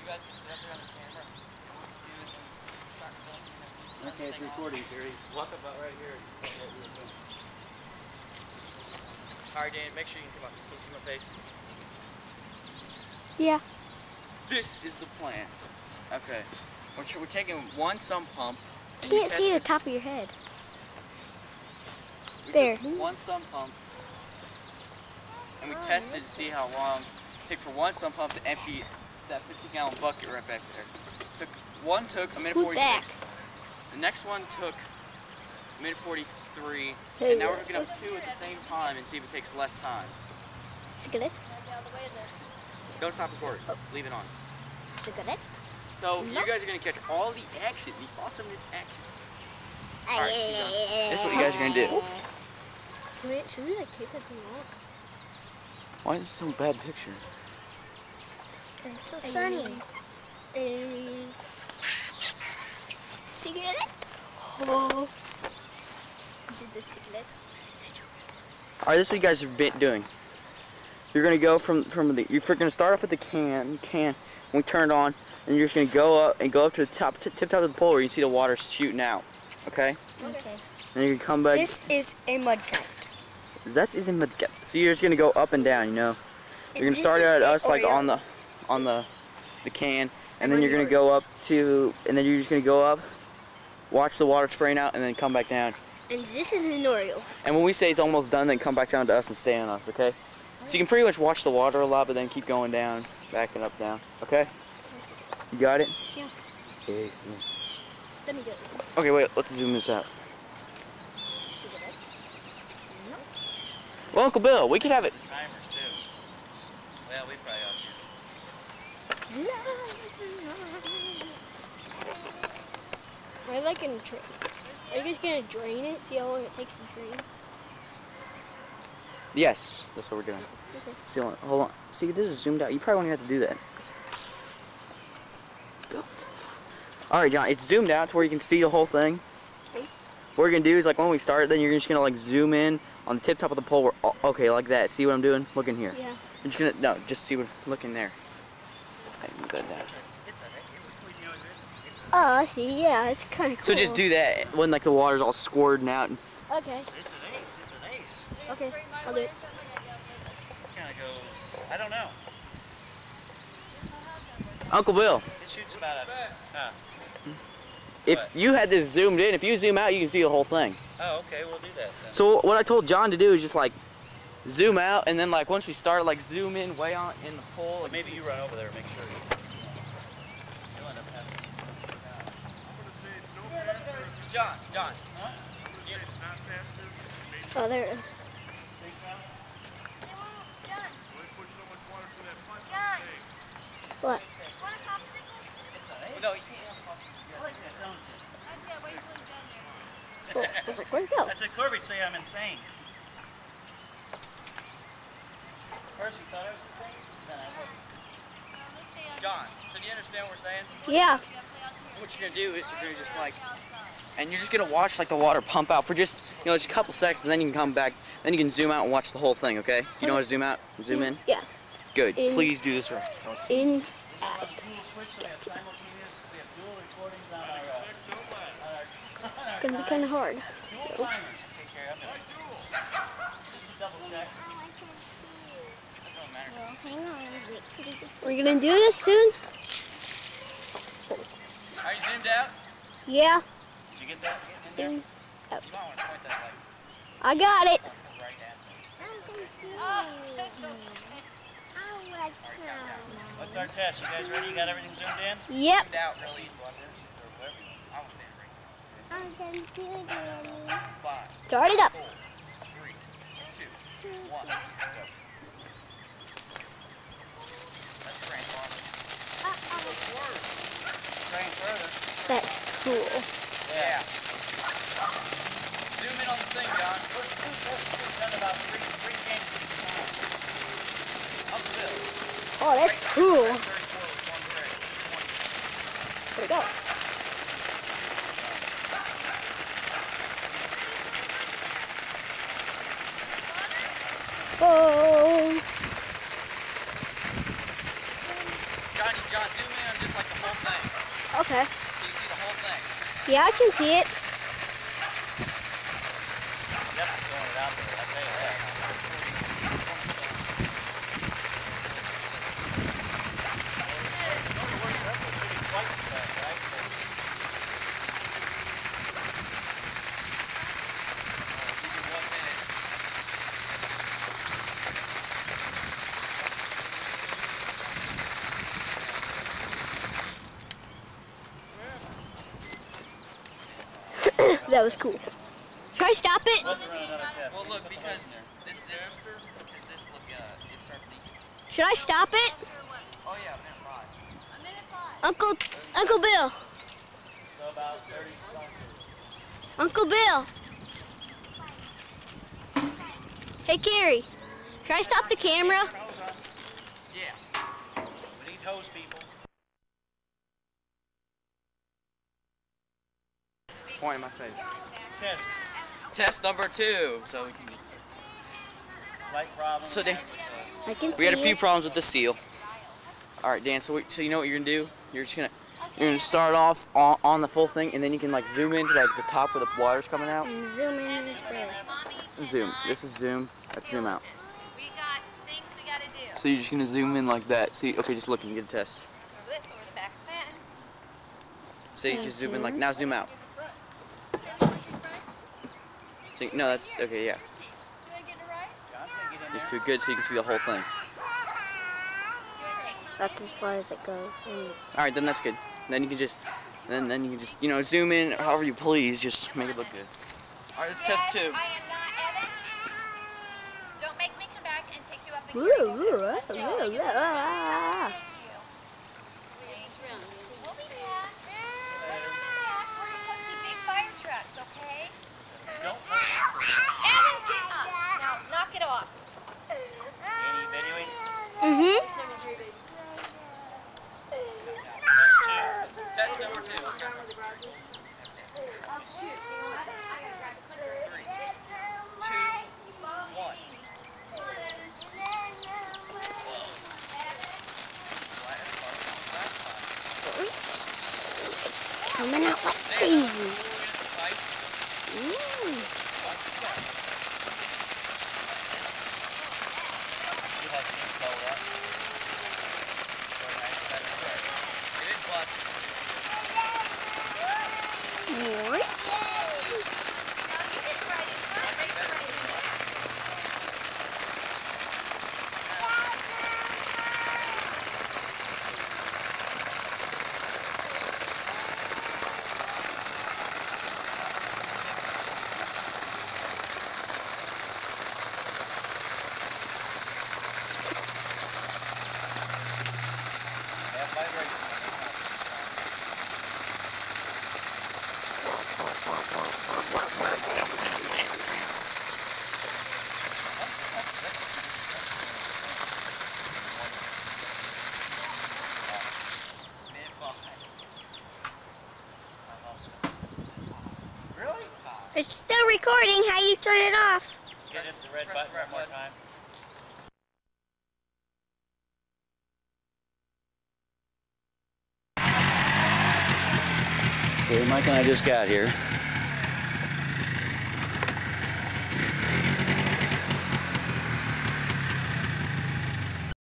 guys can sit up there on the camera. Okay, it's recording, Terry. Walk about right here. Alright, Dan, make sure you can see my face. Yeah. This is the plan. Okay. We're taking one sump pump. Can't see the top of your head. There. One sump pump. And we tested to see how long it took for one sump pump to empty that 50-gallon bucket right back there. One took a minute 46. The next one took a minute 43. And now we're hooking up two at the same time and see if it takes less time. Cigarette? Don't stop recording. Oh. Leave it on. Cigarette? So you guys are going to catch all the action, the awesomeness action. Alright, this is what you guys are going to do. Should we like take that thing off? Why is this so bad picture? Because it's so sunny. Cigarette? Oh. Did the cigarette? Alright, this is what you guys are doing. You're gonna go from the. You're gonna start off with the can. When we turn it on, and you're just gonna go up to the tip top of the pole where you can see the water shooting out. Okay. Okay. And you can come back. This is a mud cat. That is a mud cat. So you're just gonna go up and down. You know. You're gonna start at us like on the can, and then you're gonna go up to, and then you're just gonna go up, watch the water spraying out, and then come back down. And this is an Oreo. And when we say it's almost done, then come back down to us and stay on us, okay? So you can pretty much watch the water a lot, but then keep going down, backing up, down, okay? You got it? Yeah. Okay, Let me do it. Okay, wait, let's zoom this out. Well, Uncle Bill, we could have it. Timers too. Well, we probably ought to. Are like in train? Are you guys gonna drain it? See how long it takes to drain? Yes, that's what we're doing. Okay. See, hold on. See, this is zoomed out. You probably won't have to do that. All right, John, it's zoomed out to where you can see the whole thing. Okay. What we're gonna do is like when we start, then you're just gonna like zoom in on the tip top of the pole. Okay, like that. See what I'm doing? Look in here. Yeah. I'm just gonna just see what. Look in there. I move that down. Oh, I see. Yeah, it's kind of cool. So just do that when like the water's all squirting out. Okay. It's an ace. It's an ace. Okay, I'll do it. Kind of goes. I don't know. Uncle Bill. It shoots about a. If you had this zoomed in, if you zoom out, you can see the whole thing. Oh, okay, we'll do that then. So what I told John to do is just like zoom out, and then like once we start, like zoom in way on in the pole. Well, maybe you run over there and make sure. You'll end up having. John. Huh? Oh, there it is. What? No, you can't have a popsicle. You like that, don't you? Wait until he's down there. I was like, where'd it go? I said Corby'd say I'm insane. First you thought I was insane, then I wasn't. John, so do you understand what we're saying? Yeah. What you're gonna do is you're gonna just like, And you're just gonna watch like the water pump out for just just a couple seconds, and then you can come back. Then you can zoom out and watch the whole thing. Okay? You know how to zoom out and zoom in? Yeah. Good. Please do this right. In. It's gonna be kind of hard. We're gonna do this soon? Are you zoomed out? Yeah. Did you get that in there? You Yep. might want to point that like I got it. right down. What's our test? You guys ready? You got everything zoomed in? Yep. Zoomed out really or whatever. I won't say it right. 5, Start it up. 4, 3, 2, 1, go. That's train farther. Train further. That's cool. Yeah. Zoom in on the thing, John. We've done about three games at a time. Up the hill. Oh, that's cool. 34 with one train. 20. Where'd it go? Oh. John, zoom in on just like the whole thing. Okay. So you see the whole thing. Yeah, I can see it. Definitely throwing it out there, I'll tell you that. That was cool. Should I stop it? Well, look, because this look, it started leaking. Should I stop it? Oh yeah, a minute 5. Uncle Bill. So about 30 Uncle Bill. Hey, Carrie. Should I stop the camera? Yeah. We need hose, people. Point in my face. Test number 2. So we can. Light problem. So Dan, I can see We had a few it. problems with the seal. All right, Dan. So you know what you're gonna do? You're gonna start off on the full thing, and then you can like zoom into like the top where the water's coming out. And zoom in this way. Zoom. This is zoom. That's zoom out. We got things we gotta do. So you're just gonna zoom in like that. See? Okay, just look and get a test. Over this, over the back fence. So you just zoom in like now. Zoom out. So, no, that's okay. Yeah. Did I get it right? Just too good so you can see the whole thing. That's as far as it goes. All right, then that's good. Then you can just, then you can just, zoom in however you please. Just make it look good. All right, let's test 2. I am not Evan. Don't make me come back and pick you up again. We'll be back. We're gonna go see big fire trucks, okay? Evan, get up. Now, knock it off. Mm-hmm. Test number 2. Okay. 2, 1. Coming out like crazy. What? It's still recording. How you turn it off? Hit the red button one more time. Okay, Mike and I just got here.